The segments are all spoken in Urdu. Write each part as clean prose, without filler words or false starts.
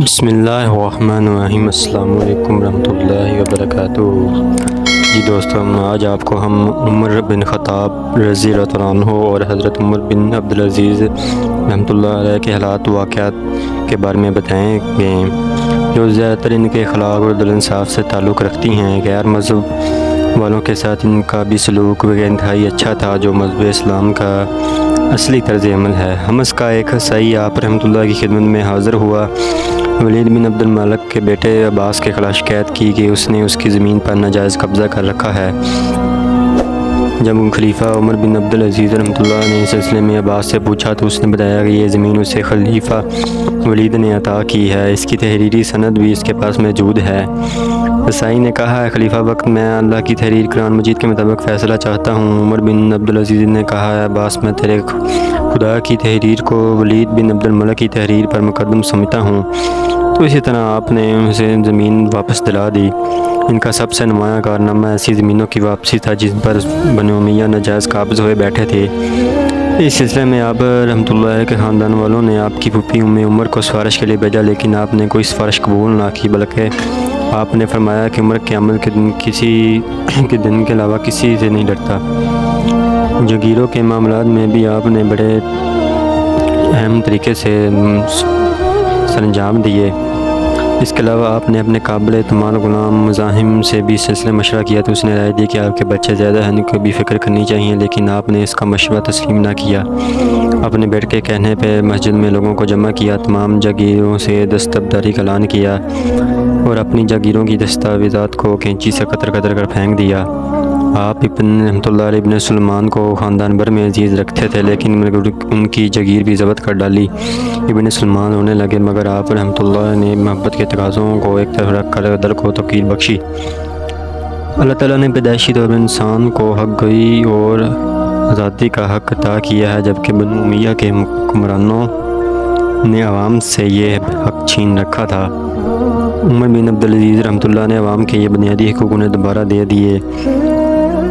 بسم اللہ الرحمن الرحیم۔ السلام علیکم ورحمۃ اللہ وبرکاتہ۔ جی دوستو، آج آپ کو ہم عمر بن خطاب رضی اللہ تعالیٰ عنہ اور حضرت عمر بن عبدالعزیز رحمۃ اللہ علیہ کے حالات و واقعات کے بارے میں بتائیں گے جو زیادہ تر ان کے اخلاق اور عدل انصاف سے تعلق رکھتی ہیں۔ غیر مذہب والوں کے ساتھ ان کا بھی سلوک انتہائی اچھا تھا، جو مذہب اسلام کا اصلی طرز عمل ہے۔ حمص کا ایک عیسائی آپ رحمۃ اللہ کی خدمت میں حاضر ہوا۔ ولید بن عبد الملک کے بیٹے عباس کے خلاف شکایت کی کہ اس نے اس کی زمین پر ناجائز قبضہ کر رکھا ہے۔ جب خلیفہ عمر بن عبدالعزیز رحمۃ اللہ نے اس سلسلے میں عباس سے پوچھا تو اس نے بتایا کہ یہ زمین اسے خلیفہ ولید نے عطا کی ہے، اس کی تحریری سند بھی اس کے پاس موجود ہے۔ عیسائی نے کہا ہے، خلیفہ وقت میں اللہ کی تحریر قرآن مجید کے مطابق فیصلہ چاہتا ہوں۔ عمر بن عبدالعزیز نے کہا ہے، عباس میں تیرے خدا کی تحریر کو ولید بن عبد الملک کی تحریر پر مقدم سمجھتا ہوں۔ تو اسی طرح آپ نے اسے زمین واپس دلا دی۔ ان کا سب سے نمایاں کارنامہ ایسی زمینوں کی واپسی تھا جن پر بنو امیہ ناجائز قابض ہوئے بیٹھے تھے۔ اس سلسلے میں آپ رحمۃ اللہ کے خاندان والوں نے آپ کی پھوپھی عمر کو سفارش کے لیے بھیجا، لیکن آپ نے کوئی سفارش قبول نہ کی، بلکہ آپ نے فرمایا کہ عمر قیامت کے دن کسی کے دن کے علاوہ کسی سے نہیں ڈرتا۔ جاگیروں کے معاملات میں بھی آپ نے بڑے اہم طریقے سے سرانجام دیے۔ اس کے علاوہ آپ نے اپنے قابل اعتماد غلام مزاحم سے بھی سلسلے مشورہ کیا تو اس نے رائے دی کہ آپ کے بچے زیادہ ہیں، ان کو بھی فکر کرنی چاہیے، لیکن آپ نے اس کا مشورہ تسلیم نہ کیا۔ اپنے بیٹے کے کہنے پہ مسجد میں لوگوں کو جمع کیا، تمام جاگیروں سے دستبرداری کا اعلان کیا اور اپنی جاگیروں کی دستاویزات کو کینچی سے قطر قطر کر پھینک دیا۔ آپ ابن رحمۃ اللہ علیہ ابن سلمان کو خاندان بھر میں عزیز رکھتے تھے، لیکن ان کی جاگیر بھی ضبط کر ڈالی۔ ابن سلمان رونے لگے، مگر آپ رحمۃ اللہ نے محبت کے تقاضوں کو ایک طرف رکھ کر قدر کو توقیر بخشی۔ اللہ تعالیٰ نے پیدائشی طور پر انسان کو حق گوئی اور آزادی کا حق عطا کیا ہے، جبکہ بنو امیہ کے حکمرانوں نے عوام سے یہ حق چھین رکھا تھا۔ عمر بن عبدالعزیز رحمۃ اللہ نے عوام کے یہ بنیادی حقوق انہیں دوبارہ دے دیے۔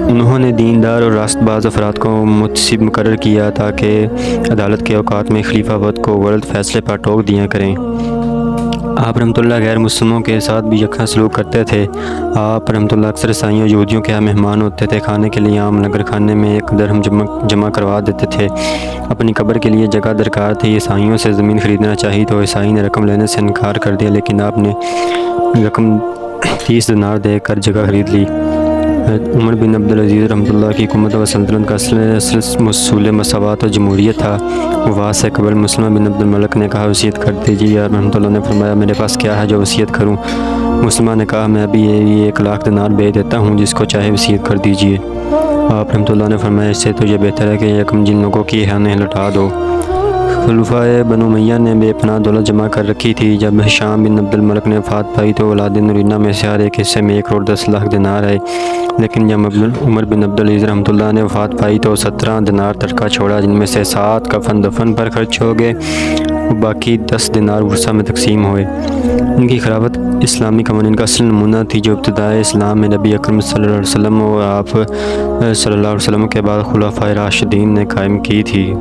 انہوں نے دیندار اور راست باز افراد کو محتسب مقرر کیا تاکہ عدالت کے اوقات میں خلیفہ وقت کو غلط فیصلے پر ٹوک دیا کریں۔ آپ رحمۃ اللہ غیر مسلموں کے ساتھ بھی یکساں سلوک کرتے تھے۔ آپ رحمۃ اللہ اکثر عیسائیوں یہودیوں کے یہاں مہمان ہوتے تھے، کھانے کے لیے عام لنگر کھانے میں ایک درہم جمع کروا دیتے تھے۔ اپنی قبر کے لیے جگہ درکار تھی، عیسائیوں سے زمین خریدنا چاہی تو عیسائی نے رقم لینے سے انکار کر دیا، لیکن آپ نے رقم 30 دینار دے کر جگہ خرید لی۔ عمر بن عبدالعزیز رحمۃ اللہ کی حکومت و سلطنت کا اصل اصول مساوات و جمہوریت تھا۔ وفات سے قبل مسلمہ بن عبد الملک نے کہا، وصیت کر دیجیے۔ رحمۃ اللہ نے فرمایا، میرے پاس کیا ہے جو وصیت کروں؟ مسلمہ نے کہا، میں ابھی 1,00,000 دینار بھیج دیتا ہوں، جس کو چاہے وصیت کر دیجیے۔ آپ رحمۃ اللہ نے فرمایا، اس سے تو یہ بہتر ہے کہ یہ رقم جن لوگوں کی ہے انہیں لوٹا دو۔ خلفائے بنو امیہ نے بے پناہ دولت جمع کر رکھی تھی۔ جب ہشام بن عبد الملک نے وفات پائی تو اولاد نورینہ میں سے ہر ایک حصے میں 1,10,00,000 دینار آئے، لیکن جب عمر بن عبدالعزیز رحمۃ اللہ نے وفات پائی تو 17 دینار ترکہ چھوڑا، جن میں سے 7 کفن دفن پر خرچ ہو گئے، باقی 10 دینار ورثہ میں تقسیم ہوئے۔ ان کی خلافت اسلامی قوانین کا اصل نمونہ تھی جو ابتدائے اسلام میں نبی اکرم صلی اللہ علیہ وسلم اور آپ صلی اللہ علیہ وسلم کے بعد خلفائے راشدین نے قائم کی تھی۔